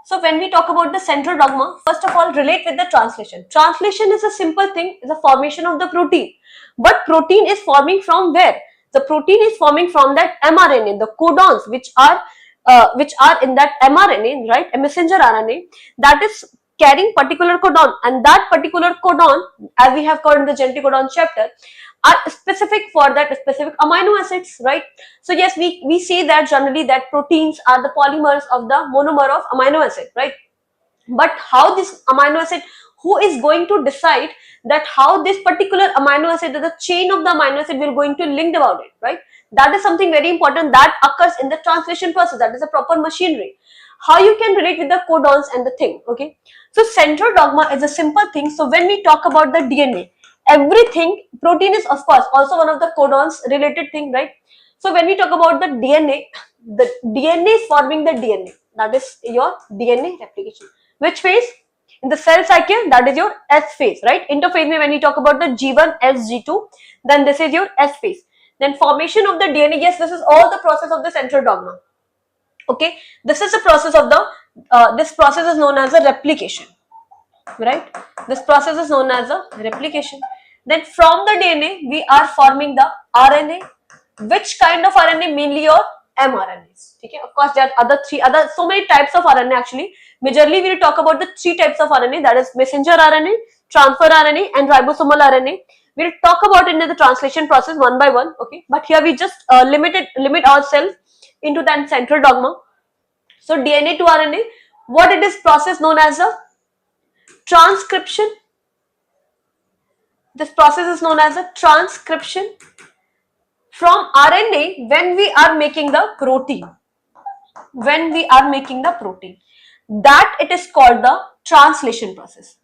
So when we talk about the central dogma, first of all, relate with the translation. Translation is a simple thing, is a formation of the protein. But protein is forming from where? The protein is forming from that mRNA, the codons which are in that mRNA, right? A messenger RNA that is carrying particular codon, and that particular codon, as we have called in the genetic codon chapter, are specific for that specific amino acids, right? So yes, we say that generally that proteins are the polymers of the monomer of amino acid, right? But how this amino acid, who is going to decide that how this particular amino acid, the chain of the amino acid will going to link about it, right? That is something very important that occurs in the translation process. That is a proper machinery. How you can relate with the codons and the thing, okay? So central dogma is a simple thing. So when we talk about the DNA, everything, protein is of course also one of the codons related thing, right? So when we talk about the DNA is forming the DNA. That is your DNA replication. Which phase? In the cell cycle, that is your S phase, right? Interphase, when we talk about the G1, S, G2, then this is your S phase. Then formation of the DNA, yes, this is all the process of the central dogma. Okay, this is the process of the, this process is known as a replication, right? This process is known as a replication. Then from the DNA, we are forming the RNA. Which kind of RNA? Mainly your mRNAs. Okay, of course, there are so many types of RNA actually. Majorly, we will talk about the three types of RNA, that is messenger RNA, transfer RNA, and ribosomal RNA. We'll talk about it in the translation process one by one. Okay, but here we just limit ourselves into that central dogma. So DNA to RNA, what it is process known as a transcription. This process is known as a transcription. From RNA, when we are making the protein, that it is called the translation process.